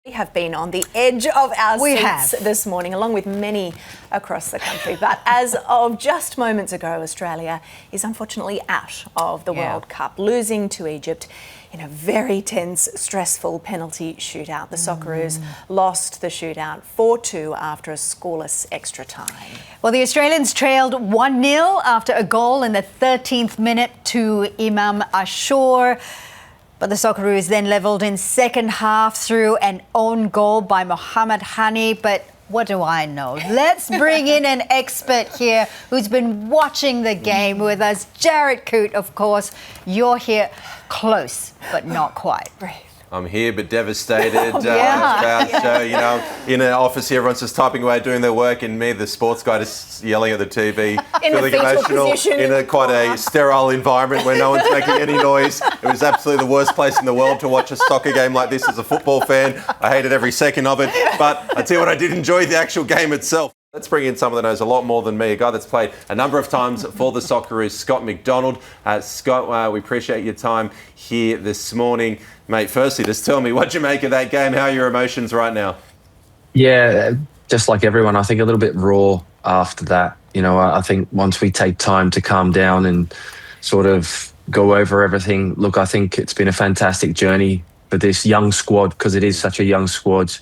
We have been on the edge of our seats this morning, along with many across the country. But as of just moments ago, Australia is unfortunately out of the World Cup, losing to Egypt in a very tense, stressful penalty shootout. The Socceroos lost the shootout 4-2 after a scoreless extra time. Well, the Australians trailed 1-0 after a goal in the 13th minute to Imam Ashur. But the Socceroos then levelled in second half through an own goal by Mohamed Hani. But what do I know? Let's bring in an expert here who's been watching the game with us. Jared Coote, of course. You're here close, but not quite. I'm here, but devastated. In an office here, everyone's just typing away, doing their work, and me, the sports guy, just yelling at the TV, feeling emotional in quite a sterile environment where no one's making any noise. It was absolutely the worst place in the world to watch a soccer game like this as a football fan. I hated every second of it, but I tell you what, I did enjoy the actual game itself. Let's bring in someone that knows a lot more than me, a guy that's played a number of times for the Socceroo, Scott McDonald. Scott, we appreciate your time here this morning. Mate, firstly, just tell me, what'd you make of that game? How are your emotions right now? Yeah, just like everyone, I think a little bit raw after that. You know, I think once we take time to calm down and sort of go over everything, look, I think it's been a fantastic journey for this young squad, because it is such a young squad.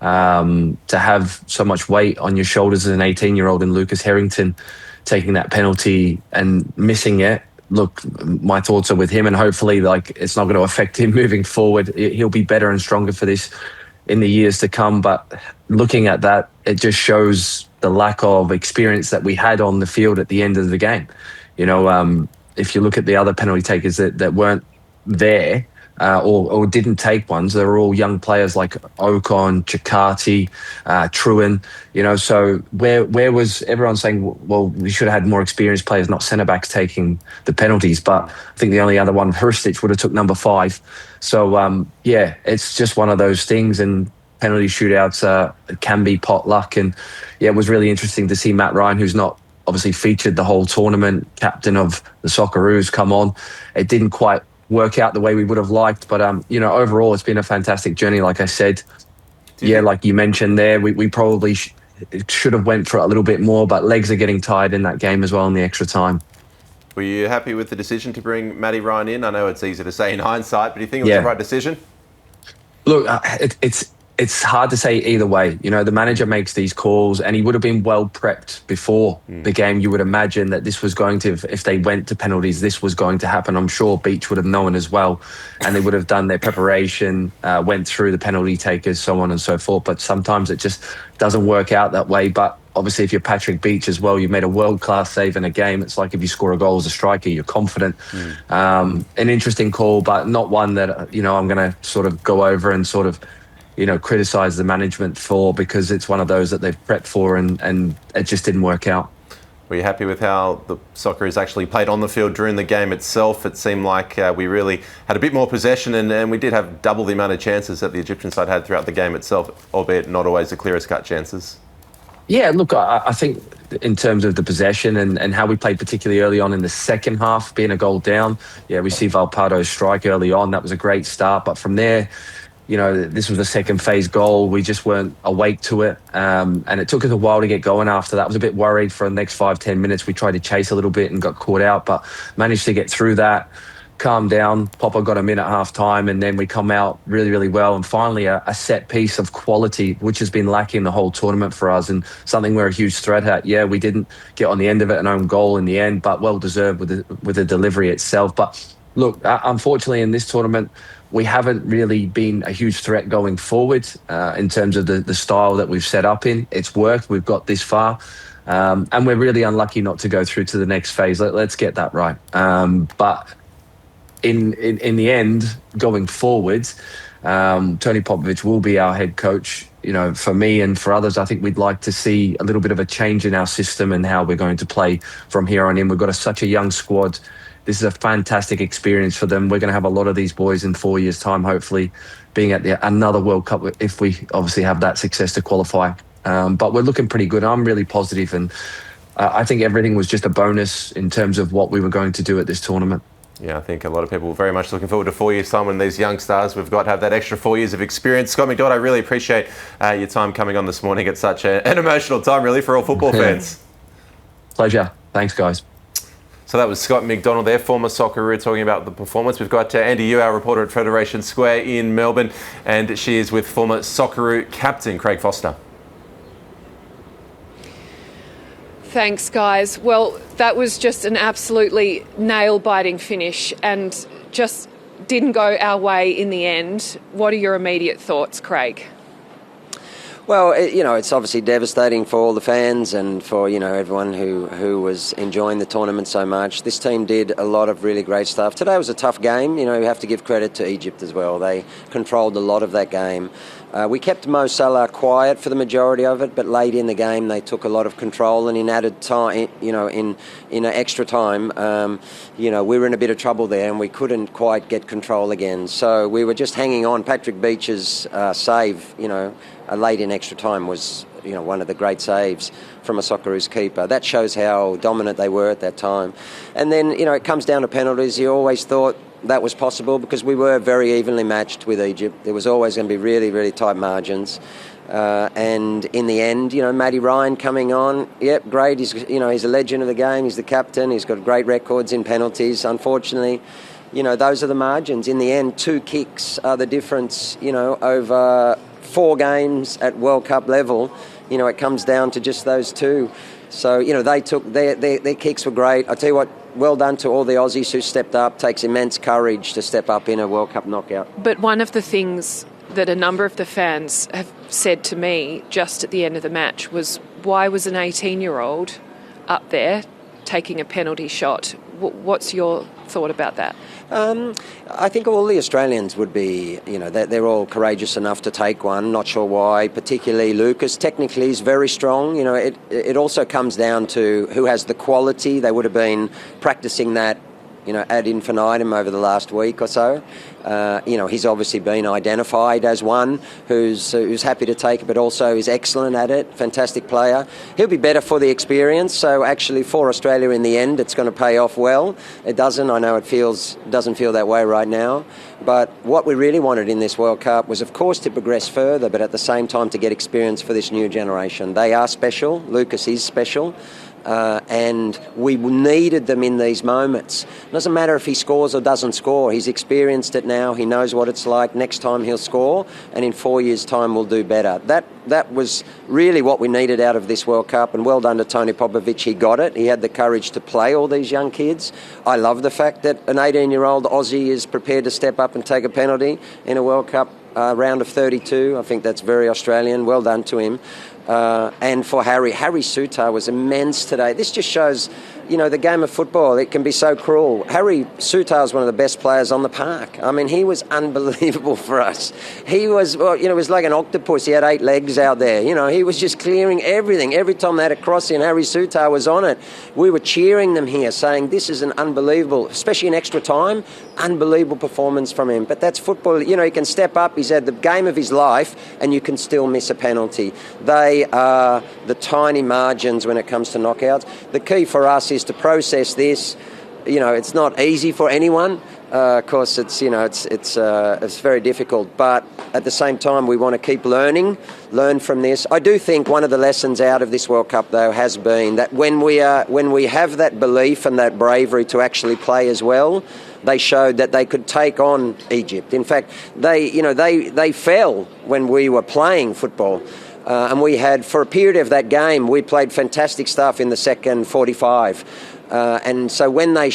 To have so much weight on your shoulders as an 18-year-old and Lucas Harrington taking that penalty and missing it. Look, my thoughts are with him, and hopefully it's not going to affect him moving forward. He'll be better and stronger for this in the years to come. But looking at that, it just shows the lack of experience that we had on the field at the end of the game. You know, if you look at the other penalty takers that weren't there, or didn't take ones, they were all young players like Ocon, Chikati, Truen, you know, so where was everyone saying, well, we should have had more experienced players, not centre-backs, taking the penalties. But I think the only other one, Hrustic, would have took number 5. So, yeah, it's just one of those things, and penalty shootouts can be potluck. And, yeah, it was really interesting to see Matt Ryan, who's not obviously featured the whole tournament, captain of the Socceroos, come on. It didn't quite work out the way we would have liked, but you know, overall it's been a fantastic journey. Like I said, like you mentioned there, we probably should have went for it a little bit more, but legs are getting tired in that game as well in the extra time. Were you happy with the decision to bring Matty Ryan in? I know it's easy to say in hindsight, but do you think it was the right decision? Look, it's hard to say either way. You know, the manager makes these calls, and he would have been well prepped before the game. You would imagine that this was going to, if they went to penalties, this was going to happen. I'm sure Beach would have known as well, and they would have done their preparation, went through the penalty takers, so on and so forth. But sometimes it just doesn't work out that way. But obviously, if you're Patrick Beach as well, you've made a world-class save in a game. It's like if you score a goal as a striker, you're confident. An interesting call, but not one that, you know, I'm going to sort of go over and sort of, you know, criticise the management for, because it's one of those that they've prepped for, and it just didn't work out. Were you happy with how the Socceroos actually played on the field during the game itself? It seemed like we really had a bit more possession, and we did have double the amount of chances that the Egyptian side had throughout the game itself, albeit not always the clearest cut chances. Yeah, look, I think in terms of the possession and how we played, particularly early on in the second half, being a goal down, we see Valpado's strike early on. That was a great start, but from there, you know, this was the second phase goal. We just weren't awake to it. And it took us a while to get going after that. I was a bit worried for the next 5-10 minutes. We tried to chase a little bit and got caught out, but managed to get through that, calm down. Popper got a minute half time, and then we come out really, really well. And finally, a set piece of quality, which has been lacking the whole tournament for us, and something we're a huge threat at. Yeah, we didn't get on the end of it, an own goal in the end, but well deserved with the delivery itself. But look, unfortunately in this tournament, we haven't really been a huge threat going forward in terms of the style that we've set up in. It's worked. We've got this far. And we're really unlucky not to go through to the next phase. Let's get that right. But in the end, going forward, Tony Popovich will be our head coach. You know, for me and for others, I think we'd like to see a little bit of a change in our system and how we're going to play from here on in. We've got such a young squad. This is a fantastic experience for them. We're going to have a lot of these boys in 4 years' time, hopefully, being at another World Cup, if we obviously have that success to qualify. But we're looking pretty good. I'm really positive, and I think everything was just a bonus in terms of what we were going to do at this tournament. Yeah, I think a lot of people are very much looking forward to 4 years' time when these young stars, we've got to have that extra 4 years of experience. Scott McDonald, I really appreciate your time coming on this morning at such an emotional time, really, for all football fans. Pleasure. Thanks, guys. So that was Scott McDonald there, former Socceroo, talking about the performance. We've got Andi Yu, our reporter at Federation Square in Melbourne, and she is with former Socceroo captain Craig Foster. Thanks, guys. Well, that was just an absolutely nail-biting finish and just didn't go our way in the end. What are your immediate thoughts, Craig? Well, it's obviously devastating for all the fans and for, everyone who was enjoying the tournament so much. This team did a lot of really great stuff. Today was a tough game. You have to give credit to Egypt as well. They controlled a lot of that game. We kept Mo Salah quiet for the majority of it, but late in the game they took a lot of control, and in added time, in extra time, we were in a bit of trouble there and we couldn't quite get control again. So we were just hanging on. Patrick Beach's save, late in extra time was, one of the great saves from a Socceroos keeper. That shows how dominant they were at that time. And then, it comes down to penalties. You always thought that was possible because we were very evenly matched with Egypt. There was always going to be really, really tight margins. And in the end, Matty Ryan coming on, yep, great. He's a legend of the game. He's the captain. He's got great records in penalties. Unfortunately, those are the margins. In the end, 2 kicks are the difference, over 4 games at World Cup level. It comes down to just those 2. So, they took their kicks were great. I tell you what, well done to all the Aussies who stepped up. Takes immense courage to step up in a World Cup knockout. But one of the things that a number of the fans have said to me just at the end of the match was, why was an 18-year-old up there taking a penalty shot? What's your thought about that? I think all the Australians would be, they're all courageous enough to take one. Not sure why, particularly Lucas. Technically, he's very strong. It also comes down to who has the quality. They would have been practicing that, ad infinitum over the last week or so. He's obviously been identified as one who's happy to take it, but also is excellent at it. Fantastic player. He'll be better for the experience. So actually, for Australia in the end, it's going to pay off well. It doesn't. I know it doesn't feel that way right now. But what we really wanted in this World Cup was, of course, to progress further, but at the same time to get experience for this new generation. They are special. Lucas is special. And we needed them in these moments. It doesn't matter if he scores or doesn't score. He's experienced it now. He knows what it's like. Next time he'll score, and in 4 years' time we'll do better. That was really what we needed out of this World Cup, and well done to Tony Popovic. He got it. He had the courage to play all these young kids. I love the fact that an 18-year-old Aussie is prepared to step up and take a penalty in a World Cup round of 32. I think that's very Australian. Well done to him. And for Harry Souttar was immense today. This just shows, the game of football, it can be so cruel. Harry Souttar is one of the best players on the park. I mean, he was unbelievable for us. He was, it was like an octopus. He had 8 legs out there. He was just clearing everything. Every time they had a crossing, Harry Souttar was on it. We were cheering them here, saying this is an unbelievable, especially in extra time, unbelievable performance from him. But that's football. He can step up. He's had the game of his life, and you can still miss a penalty. They are the tiny margins when it comes to knockouts. The key for us is to process this. It's not easy for anyone. Of course, it's very difficult. But at the same time, we want to keep learn from this. I do think one of the lessons out of this World Cup, though, has been that when we have that belief and that bravery to actually play as well, they showed that they could take on Egypt. In fact, they fell when we were playing football. And we had, for a period of that game, we played fantastic stuff in the second 45. And so when they,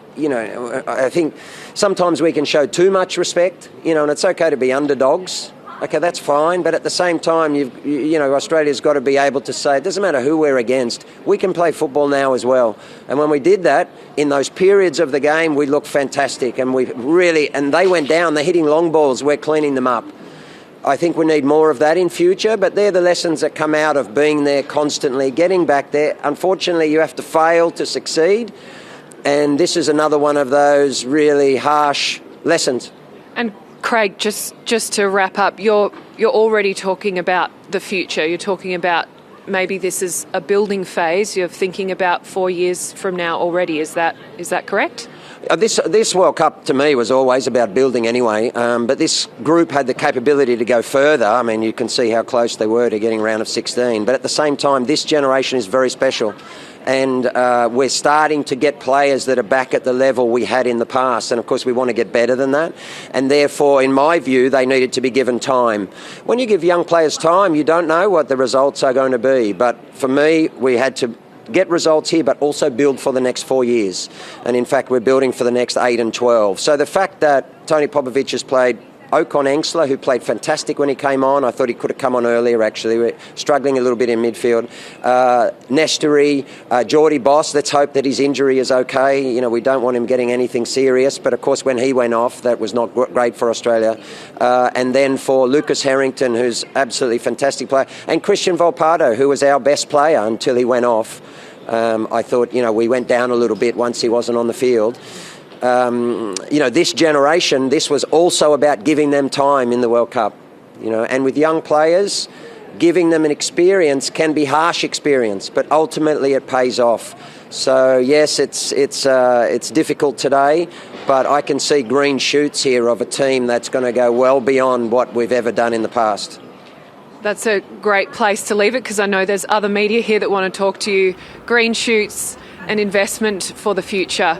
I think sometimes we can show too much respect, and it's okay to be underdogs. Okay, that's fine. But at the same time, Australia's got to be able to say, it doesn't matter who we're against, we can play football now as well. And when we did that, in those periods of the game, we looked fantastic. And and they went down, they're hitting long balls, we're cleaning them up. I think we need more of that in future, but they're the lessons that come out of being there constantly, getting back there. Unfortunately, you have to fail to succeed, and this is another one of those really harsh lessons. And Craig, just to wrap up, you're already talking about the future. You're talking about maybe this is a building phase. You're thinking about 4 years from now already. Is that correct? This World Cup to me was always about building anyway, but this group had the capability to go further. I mean, you can see how close they were to getting round of 16, but at the same time, this generation is very special. And we're starting to get players that are back at the level we had in the past. And, of course, we want to get better than that. And, therefore, in my view, they needed to be given time. When you give young players time, you don't know what the results are going to be. But for me, we had to get results here, but also build for the next 4 years. And, in fact, we're building for the next 8 and 12. So the fact that Tony Popovic has played Ocon Engsler, who played fantastic when he came on. I thought he could have come on earlier, actually. We're struggling a little bit in midfield. Nestory, Geordie Boss, let's hope that his injury is okay. You know, we don't want him getting anything serious, but of course when he went off, that was not great for Australia. And then for Lucas Harrington, who's absolutely fantastic player, and Christian Volpato, who was our best player until he went off. I thought, you know, we went down a little bit once he wasn't on the field. You know, this generation, this was also about giving them time in the World Cup, you know, and with young players, giving them an experience can be harsh experience, but ultimately it pays off. So yes, it's difficult today, but I can see green shoots here of a team that's going to go well beyond what we've ever done in the past. That's a great place to leave it, because I know there's other media here that want to talk to you. Green shoots and investment for the future.